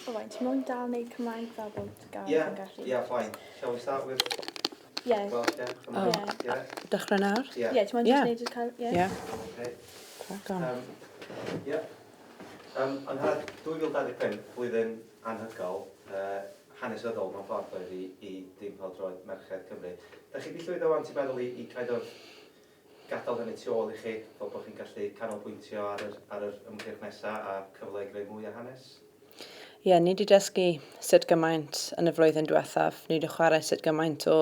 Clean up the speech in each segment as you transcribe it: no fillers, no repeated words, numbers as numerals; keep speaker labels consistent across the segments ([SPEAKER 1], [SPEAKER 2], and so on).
[SPEAKER 1] Alright, ti'n mwyn dal neu Cymraeg fel bod Gareth
[SPEAKER 2] Yeah,
[SPEAKER 1] yn gallu?
[SPEAKER 2] yeah, fine. Shall we start with
[SPEAKER 1] Yeah.
[SPEAKER 2] Welsh, yeah? Yeah.
[SPEAKER 3] Dechrau nawr?
[SPEAKER 2] Yeah.
[SPEAKER 1] Yeah, ti'n mwyn
[SPEAKER 3] Yeah.
[SPEAKER 1] just neud cael...
[SPEAKER 3] Yeah.
[SPEAKER 2] Okay.
[SPEAKER 3] Crack on.
[SPEAKER 2] Yeah. Angharad, 2025, blwyddyn anhygoel, hanesyddol mewn ffordd oedd i dim pêl-droed merched Cymru. Da chi di llwyddo wan ti'n meddwl i kind of gadael hynny tu ôl i chi, fel bod chi'n gallu canolbwyntio ar yr ymgyrch nesaf a cyfle i greu mwy o hanes?
[SPEAKER 3] Ie, ni wedi dysgu sut gymaint yn y flwyddyn diwethaf. Ni wedi chwarae sut gymaint o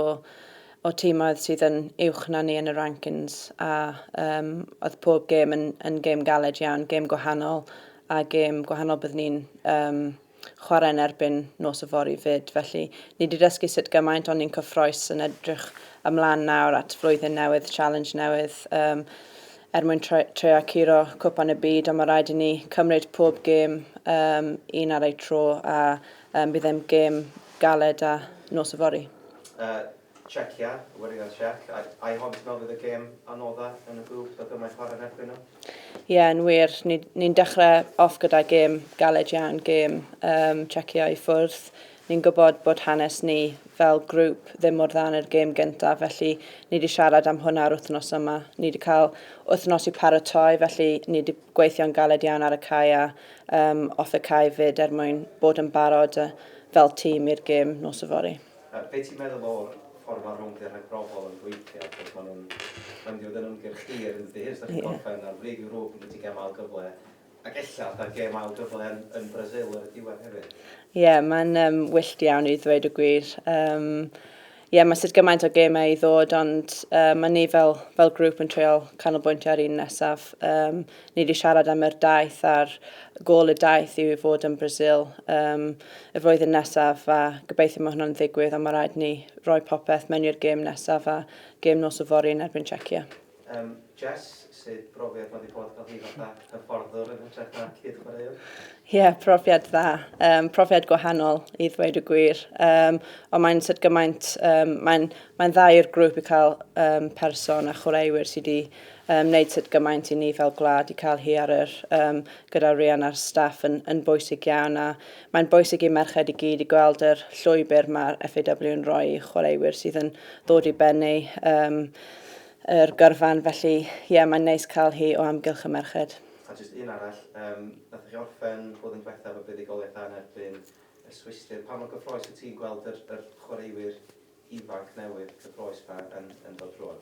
[SPEAKER 3] tîmoedd sydd yn uwch na ni yn y rankings a oedd pob gêm yn gêm galed iawn, gêm gwahanol a gêm gwahanol bydd ni'n chwarae yn erbyn nos y fori fyd. Felly ni wedi dysgu sut gymaint ond ni'n cyffroes yn edrych ymlaen nawr at flwyddyn newydd, challenge newydd. Mwyn trio curo cwpan y byd, ond mae rhaid i ni cymryd pob gêm un ar ei tro a bydd e'n gêm galed a nos y fori.
[SPEAKER 2] Czechia, wirion Czech. Ai hon ti'n meddwl fydd y gêm anodda yn y grŵp o gymaint chwarae yn erbyn nhw?
[SPEAKER 3] Ie, yn wir. Ni'n dechrau off gyda gêm galed iawn, gêm Czechia i ffwrdd. Ni'n gwybod bod hanes ni fel grŵp ddim mor dda yn yr gêm gyntaf, felly ni wedi siarad am hwnna'r wythnos yma. Ni wedi cael wythnos i paratoi, felly ni wedi gweithio'n galed iawn ar y cae a off y cae fyd mwyn bod yn barod fel tîm i'r gêm nos y fori.
[SPEAKER 2] Be ti'n meddwl o'r ffordd mae rhwng i'r rhagrofol yn gweithio, achos maen nhw'n mynd i fod yn ymgyrch hir yn ddi, hys da chi'n gorffen ar frig i'w rŵp yn mynd i gem ail gyfle, ac ella da gem ail gyfle yn Brasil ar y diwedd hefyd.
[SPEAKER 3] Ie, mae'n wyllt iawn i ddweud y gwir. Ie, mae sydd gymaint o gemau i ddod, ond mae ni fel grŵp yn treol canolbwyntio ar un nesaf. Ni wedi siarad am yr daith a'r gôl y daith i fod yn Brasil y flwyddyn nesaf a gobeithio mae hwnna'n ddigwydd, ond mae rhaid ni roi popeth mewn i'r gêm nesaf a gêm nos y fori yn erbyn Czechia.
[SPEAKER 2] Jess, sydd brofiad mae wedi bod cael hi fatha hyfforddwr yn hytrach na cyd-chwaraewr?
[SPEAKER 3] Ie, profiad dda. Profiad gwahanol i ddweud y gwir. Ond mae'n sydd gymaint, mae'n dda i'r grŵp i cael person a chwaraewyr sydd wedi wneud sydd gymaint i ni fel gwlad i cael hi ar gyda Rhian a'r staff yn bwysig iawn. A mae'n bwysig i merched i gyd i gweld yr llwybr mae'r FAW yn rhoi i chwaraewyr sydd yn dod i bennu yr gyrfan. Felly, ie, mae'n neis cael hi o amgylch y merched.
[SPEAKER 2] A jyst un arall, nath chi orffen bod yn gwethaf o buddigoliaeth yn erbyn y Swistir. Pa mor gyffroes y ti'n gweld yr chwaraewyr ifanc newydd cyffroes ma yn dod drwodd?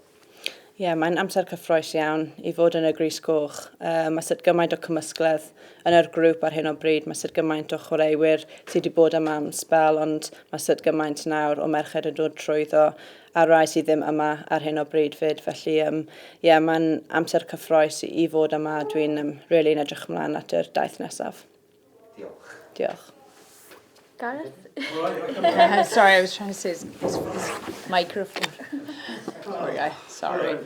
[SPEAKER 2] Ie,
[SPEAKER 3] mae'n amser cyffroes iawn i fod yn y gris coch. Mae sydd gymaint o cymysgledd yn yr grŵp ar hyn o bryd. Mae sydd gymaint o chwaraewyr sydd wedi bod yma am spel, ond mae sydd gymaint nawr o merched yn dod trwyddo a rai sydd ddim yma ar hyn o bryd fyd. Felly, mae'n amser cyffroes i fod yma. Dwi'n yn edrych ymlaen at yr daith nesaf.
[SPEAKER 2] Diolch.
[SPEAKER 3] Diolch.
[SPEAKER 1] Gareth?
[SPEAKER 4] Sorry, I was trying to say his microphone. Poor guy, sorry.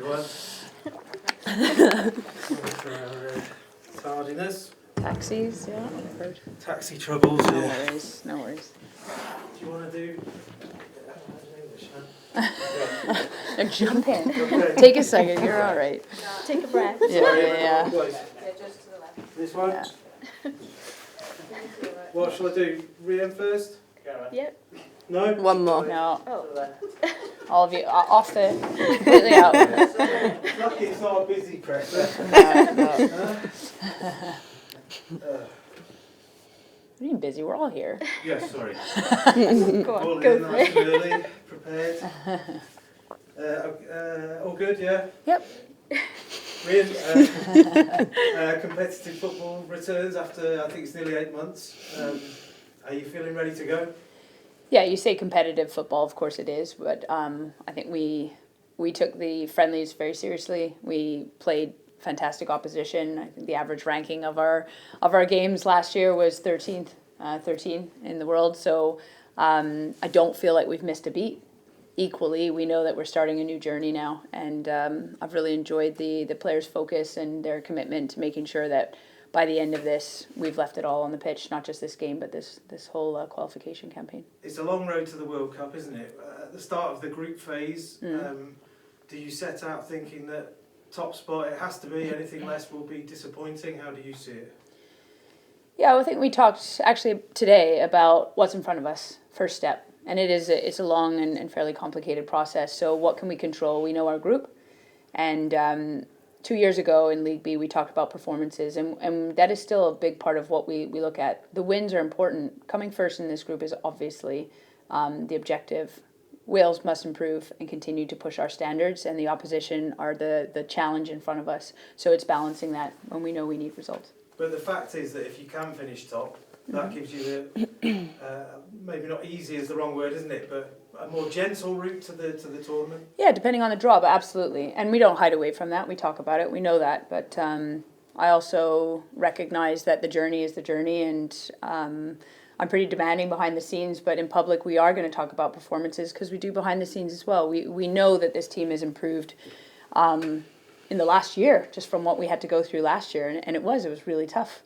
[SPEAKER 5] Tardiness.
[SPEAKER 4] Taxis, yeah, I've heard.
[SPEAKER 5] Taxi troubles,
[SPEAKER 4] No
[SPEAKER 5] yeah.
[SPEAKER 4] worries, no worries.
[SPEAKER 5] Do you want to do...
[SPEAKER 4] Jump in. Take a second, you're all right.
[SPEAKER 1] Take a breath.
[SPEAKER 4] Yeah.
[SPEAKER 5] Just to the left. This one?
[SPEAKER 4] Yeah.
[SPEAKER 5] What shall I do? Rhian first?
[SPEAKER 1] Yep.
[SPEAKER 5] No?
[SPEAKER 3] One more.
[SPEAKER 4] No,
[SPEAKER 1] Oh.
[SPEAKER 4] all of you, off the, completely out.
[SPEAKER 5] Lucky it's not a busy press.
[SPEAKER 4] No. What are you busy? We're all here.
[SPEAKER 5] Yes, sorry.
[SPEAKER 1] Go on,
[SPEAKER 5] All
[SPEAKER 1] go
[SPEAKER 5] in
[SPEAKER 1] for
[SPEAKER 5] nice
[SPEAKER 1] it.
[SPEAKER 5] and early, prepared. All good, yeah?
[SPEAKER 4] Yep.
[SPEAKER 5] Rhian, competitive football returns after, I think it's nearly 8 months. Are you feeling ready to go?
[SPEAKER 4] Yeah, you say competitive football, of course it is, but I think we took the friendlies very seriously. We played fantastic opposition. I think the average ranking of our games last year was 13 in the world. So I don't feel like we've missed a beat. Equally, we know that we're starting a new journey now, and I've really enjoyed the players' focus and their commitment to making sure that by the end of this, we've left it all on the pitch, not just this game, but this whole qualification campaign.
[SPEAKER 5] It's a long road to the World Cup, isn't it? At the start of the group phase, do you set out thinking that top spot, it has to be, anything less will be disappointing? How do you see it?
[SPEAKER 4] Yeah, I think we talked actually today about what's in front of us, first step. And it's a long and fairly complicated process. So what can we control? We know our group. And 2 years ago in League B, we talked about performances. And that is still a big part of what we look at. The wins are important. Coming first in this group is obviously the objective. Wales must improve and continue to push our standards. And the opposition are the challenge in front of us. So it's balancing that when we know we need results.
[SPEAKER 5] But the fact is that if you can finish top, that gives you maybe not easy is the wrong word, isn't it? But a more gentle route to the tournament.
[SPEAKER 4] Yeah, depending on the draw, but absolutely. And we don't hide away from that. We talk about it. We know that. But I also recognize that the journey is the journey, and I'm pretty demanding behind the scenes. But in public, we are going to talk about performances because we do behind the scenes as well. We know that this team has improved in the last year, just from what we had to go through last year, and it was really tough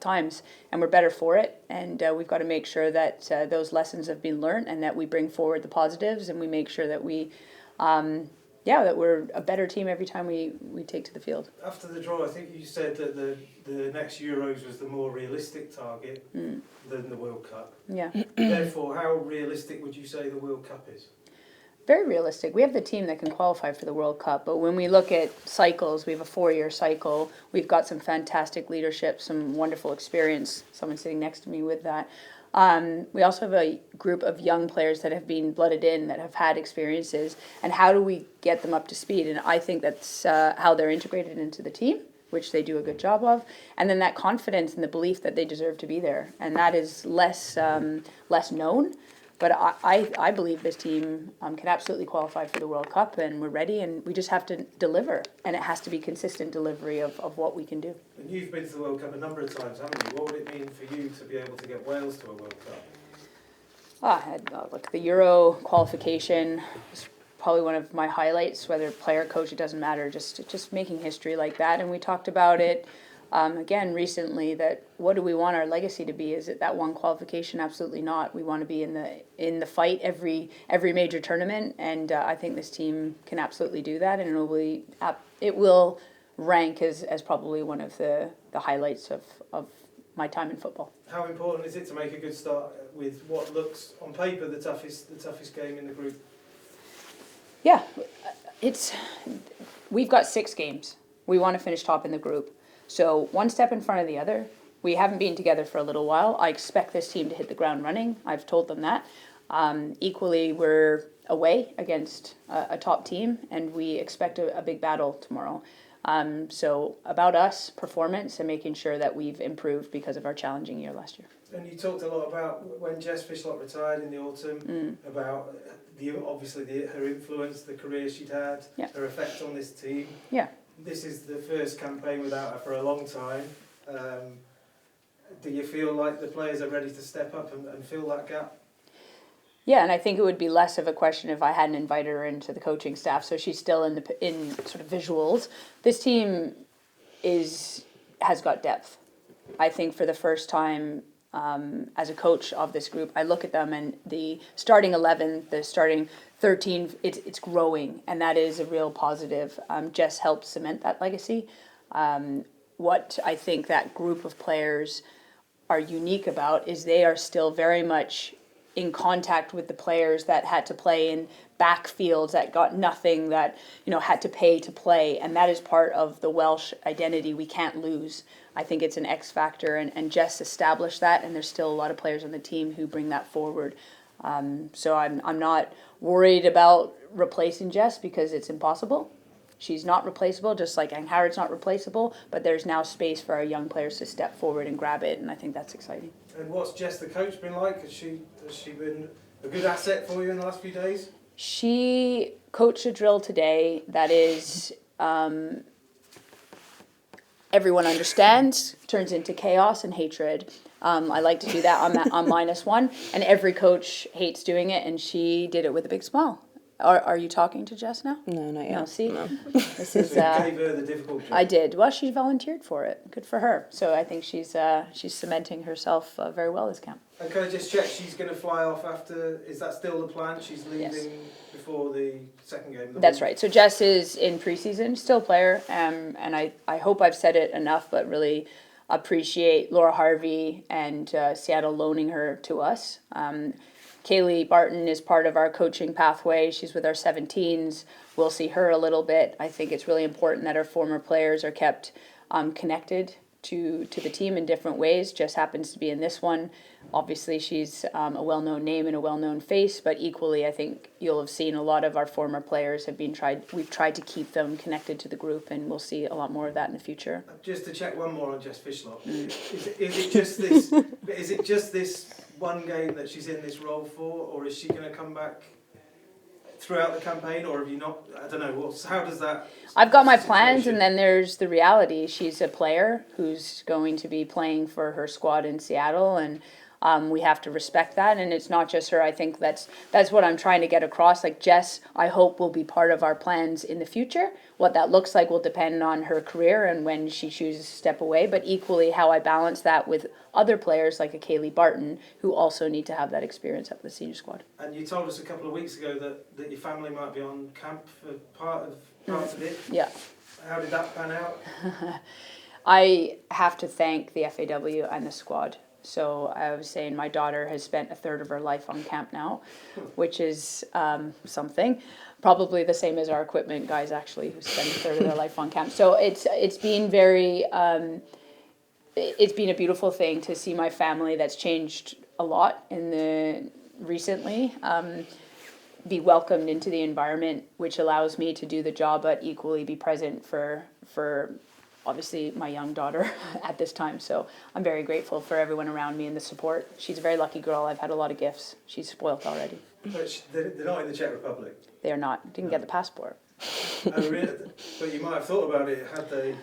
[SPEAKER 4] times, and we're better for it, and we've got to make sure that those lessons have been learned and that we bring forward the positives, and we make sure that that we're a better team every time we take to the field.
[SPEAKER 5] After the draw, I think you said that the next Euros was the more realistic target than the World Cup.
[SPEAKER 4] Yeah.
[SPEAKER 5] Therefore, how realistic would you say the World Cup is?
[SPEAKER 4] Very realistic. We have the team that can qualify for the World Cup, but when we look at cycles, we have a 4-year cycle. We've got some fantastic leadership, some wonderful experience. Someone sitting next to me with that. We also have a group of young players that have been blooded in, that have had experiences, and how do we get them up to speed? And I think that's how they're integrated into the team, which they do a good job of, and then that confidence and the belief that they deserve to be there. And that is less known. But I believe this team can absolutely qualify for the World Cup, and we're ready, and we just have to deliver. And it has to be consistent delivery of what we can do.
[SPEAKER 5] And you've been to the World Cup a number of times, haven't you? What would it mean for you to be able to get Wales to a World Cup?
[SPEAKER 4] Look, the Euro qualification is probably one of my highlights, whether player, coach, it doesn't matter, just making history like that. And we talked about it again recently, that what do we want our legacy to be? Is it that one qualification? Absolutely not. We want to be in the fight every major tournament, and I think this team can absolutely do that, and it will rank as probably one of the highlights of my time in football.
[SPEAKER 5] How important is it to make a good start with what looks on paper the toughest game in the group?
[SPEAKER 4] Yeah, we've got 6 games. We want to finish top in the group. So one step in front of the other. We haven't been together for a little while. I expect this team to hit the ground running. I've told them that. Equally, we're away against a top team, and we expect a big battle tomorrow. So about us, performance, and making sure that we've improved because of our challenging year last year.
[SPEAKER 5] And you talked a lot about when Jess Fishlock retired in the autumn, about her influence, the career she'd had, her effect on this team.
[SPEAKER 4] Yeah.
[SPEAKER 5] This is the first campaign without her for a long time. Do you feel like the players are ready to step up and fill that gap?
[SPEAKER 4] Yeah, and I think it would be less of a question if I hadn't invited her into the coaching staff. So she's still in sort of visuals. This team has got depth. I think for the first time as a coach of this group, I look at them, and the starting 11, the starting 13, it's growing, and that is a real positive. Jess helped cement that legacy. What I think that group of players are unique about is they are still very much in contact with the players that had to play in backfields, that got nothing, that had to pay to play, and that is part of the Welsh identity we can't lose. I think it's an X factor, and Jess established that, and there's still a lot of players on the team who bring that forward. So I'm not worried about replacing Jess because it's impossible. She's not replaceable, just like Angharad's not replaceable, but there's now space for our young players to step forward and grab it, and I think that's exciting.
[SPEAKER 5] And what's Jess the coach been like? Has she been a good asset for you in the last few days?
[SPEAKER 4] She coached a drill today that is everyone understands, turns into chaos and hatred. I like to do that on -1, and every coach hates doing it, and she did it with a big smile. Are you talking to Jess now?
[SPEAKER 3] No, not yet.
[SPEAKER 4] No, see?
[SPEAKER 3] No.
[SPEAKER 4] This is.
[SPEAKER 5] So you gave her the difficult job.
[SPEAKER 4] I did. Well, she volunteered for it. Good for her. So I think she's cementing herself very well this camp.
[SPEAKER 5] And can I just check, she's going to fly off after, is that still the plan? She's leaving
[SPEAKER 4] Yes.
[SPEAKER 5] before the second game of the
[SPEAKER 4] That's
[SPEAKER 5] week?
[SPEAKER 4] right. So Jess is in preseason, still a player, and I hope I've said it enough, but really appreciate Laura Harvey and Seattle loaning her to us. Kaylee Barton is part of our coaching pathway. She's with our 17s. We'll see her a little bit. I think it's really important that our former players are kept connected to the team in different ways. Jess happens to be in this one. Obviously, she's a well-known name and a well-known face, but equally, I think you'll have seen a lot of our former players we've tried to keep them connected to the group, and we'll see a lot more of that in the future.
[SPEAKER 5] Just to check one more on Jess Fishlock, is it just this? Is it just this one game that she's in this role for, or is she going to come back throughout the campaign, or have you not? I don't know. How does that?
[SPEAKER 4] I've got my plans, and then there's the reality. She's a player who's going to be playing for her squad in Seattle, and we have to respect that. And it's not just her. I think that's what I'm trying to get across. Like, Jess, I hope, will be part of our plans in the future. What that looks like will depend on her career and when she chooses to step away. But equally, how I balance that with other players like a Kaylee Barton, who also need to have that experience up the senior squad.
[SPEAKER 5] And you told us a couple of weeks ago that your family might be on camp for part of it.
[SPEAKER 4] Yeah.
[SPEAKER 5] How did that pan out?
[SPEAKER 4] I have to thank the FAW and the squad. So I was saying my daughter has spent a third of her life on camp now, which is something. Probably the same as our equipment guys, actually, who spend a third of their life on camp. So it's been very, it's been a beautiful thing to see my family that's changed a lot recently, be welcomed into the environment, which allows me to do the job, but equally be present for obviously my young daughter at this time. So I'm very grateful for everyone around me and the support. She's a very lucky girl. I've had a lot of gifts. She's spoilt already.
[SPEAKER 5] But they're not in the Czech Republic.
[SPEAKER 4] They are not. Didn't get the passport.
[SPEAKER 5] Oh, really? But you might have thought about it had they.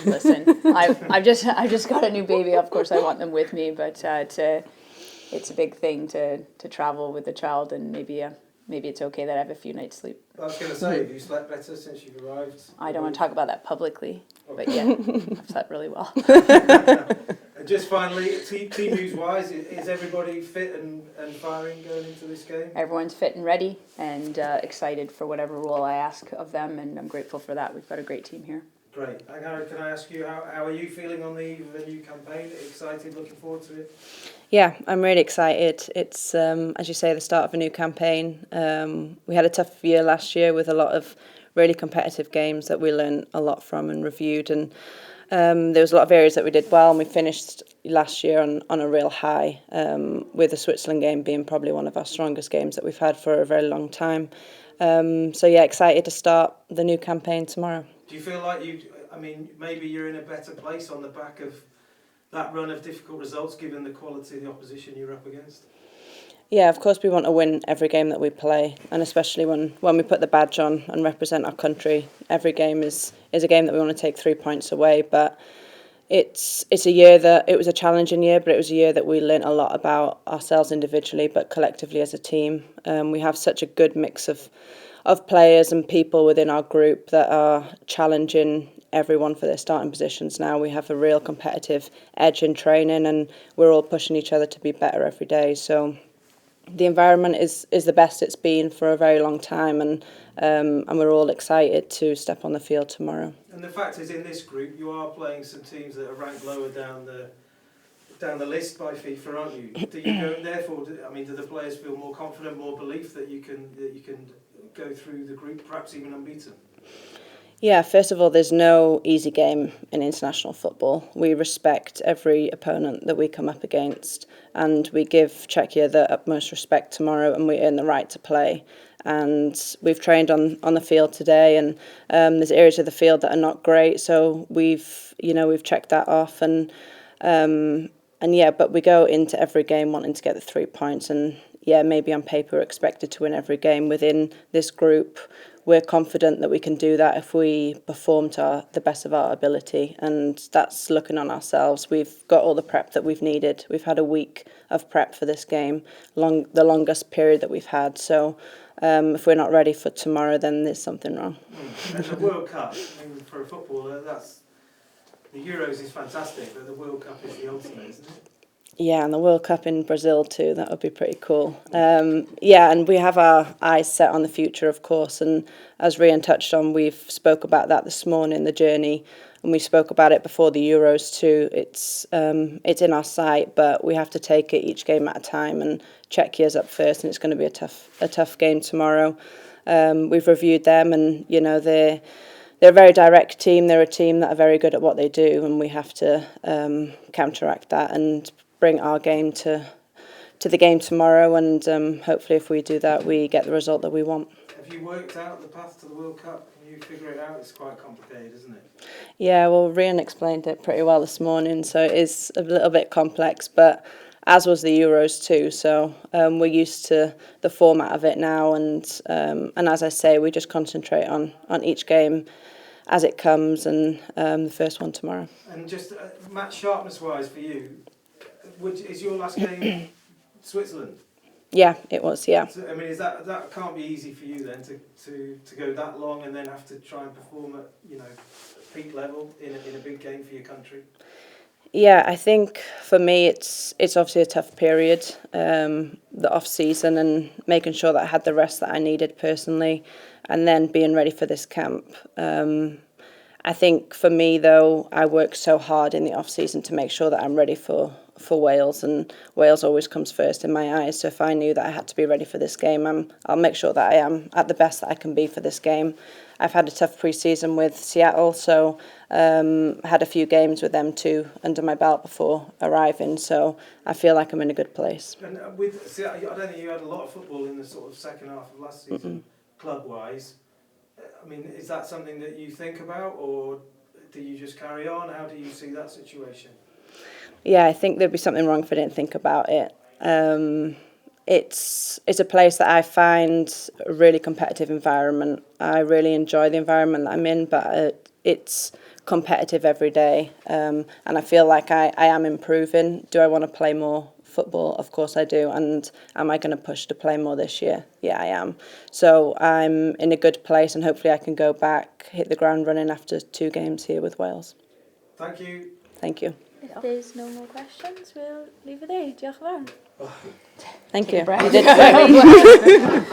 [SPEAKER 4] Listen, I've just got a new baby. Of course, I want them with me, but it's a big thing to travel with the child, and maybe it's okay that I have a few nights sleep.
[SPEAKER 5] I was going to say, have you slept better since you've arrived?
[SPEAKER 4] I don't want to talk about that publicly, but yeah, I've slept really well.
[SPEAKER 5] And just finally, team news-wise, is everybody fit and firing going into this game?
[SPEAKER 4] Everyone's fit and ready and excited for whatever role I ask of them, and I'm grateful for that. We've got a great team here.
[SPEAKER 5] Great. Angharad, can I ask you, how are you feeling on the new campaign? Excited, looking forward to it?
[SPEAKER 3] Yeah, I'm really excited. It's, as you say, the start of a new campaign. We had a tough year last year with a lot of really competitive games that we learned a lot from and reviewed. And there was a lot of areas that we did well, and we finished last year on a real high, with the Switzerland game being probably one of our strongest games that we've had for a very long time. So yeah, excited to start the new campaign tomorrow.
[SPEAKER 5] Do you feel like maybe you're in a better place on the back of that run of difficult results, given the quality of the opposition you're up against?
[SPEAKER 3] Yeah, of course we want to win every game that we play, and especially when we put the badge on and represent our country. Every game is a game that we want to take 3 points away, but it's a year that it was a challenging year, but it was a year that we learnt a lot about ourselves individually, but collectively as a team. We have such a good mix of players and people within our group that are challenging everyone for their starting positions now. We have a real competitive edge in training, and we're all pushing each other to be better every day. So the environment is the best it's been for a very long time, and we're all excited to step on the field tomorrow.
[SPEAKER 5] And the fact is, in this group, you are playing some teams that are ranked lower down the list by FIFA, aren't you? Do you go, therefore? Do the players feel more confident, more belief that you can go through the group, perhaps even unbeaten?
[SPEAKER 3] Yeah, first of all, there's no easy game in international football. We respect every opponent that we come up against, and we give Czechia the utmost respect tomorrow, and we earn the right to play. And we've trained on the field today, and there's areas of the field that are not great, so we've checked that off, and yeah, but we go into every game wanting to get the 3 points, and yeah, maybe on paper we're expected to win every game within this group. We're confident that we can do that if we perform to the best of our ability, and that's looking on ourselves. We've got all the prep that we've needed. We've had a week of prep for this game, the longest period that we've had. So if we're not ready for tomorrow, then there's something wrong.
[SPEAKER 5] And the World Cup, for a footballer, the Euros is fantastic, but the World Cup is the ultimate, isn't it?
[SPEAKER 3] Yeah, and the World Cup in Brazil too, that would be pretty cool. Yeah, and we have our eyes set on the future, of course, and as Rhian touched on, we've spoke about that this morning, the journey and we spoke about it before the Euros too. It's in our sight, but we have to take it each game at a time. And Czechia's up first, and it's going to be a tough game tomorrow. We've reviewed them, and they're a very direct team. They're a team that are very good at what they do, and we have to counteract that and bring our game to the game tomorrow. And hopefully, if we do that, we get the result that we want.
[SPEAKER 5] Have you worked out the path to the World Cup? Can you figure it out? It's quite complicated, isn't it?
[SPEAKER 3] Yeah, well, Rhian explained it pretty well this morning, so it is a little bit complex, but as was the Euros too. So we're used to the format of it now, and as I say, we just concentrate on each game as it comes, and the first one tomorrow.
[SPEAKER 5] And just match sharpness-wise for you, is your last game Switzerland?
[SPEAKER 3] Yeah, it was. Yeah.
[SPEAKER 5] So, I mean, is that can't be easy for you then to go that long and then have to try and perform at peak level in a big game for your country?
[SPEAKER 3] Yeah, I think for me it's obviously a tough period, the off season, and making sure that I had the rest that I needed personally, and then being ready for this camp. I think for me though, I worked so hard in the off season to make sure that I'm ready for Wales, and Wales always comes first in my eyes. So if I knew that I had to be ready for this game, I'll make sure that I am at the best that I can be for this game. I've had a tough pre-season with Seattle, so had a few games with them too under my belt before arriving, so I feel like I'm in a good place.
[SPEAKER 5] And with Seattle, I don't think you had a lot of football in the sort of second half of last season, club-wise. I mean, is that something that you think about, or do you just carry on? How do you see that situation?
[SPEAKER 3] Yeah, I think there'd be something wrong if I didn't think about it. It's a place that I find a really competitive environment. I really enjoy the environment that I'm in, but it's competitive every day, and I feel like I am improving. Do I want to play more football? Of course I do. And am I going to push to play more this year? Yeah, I am. So I'm in a good place, and hopefully I can go back, hit the ground running after 2 games here with Wales.
[SPEAKER 5] Thank you.
[SPEAKER 3] Thank you.
[SPEAKER 1] If there's no more questions, we'll leave it there. Diolch yn fawr.
[SPEAKER 3] Thank you.
[SPEAKER 4] breath.
[SPEAKER 3] You did.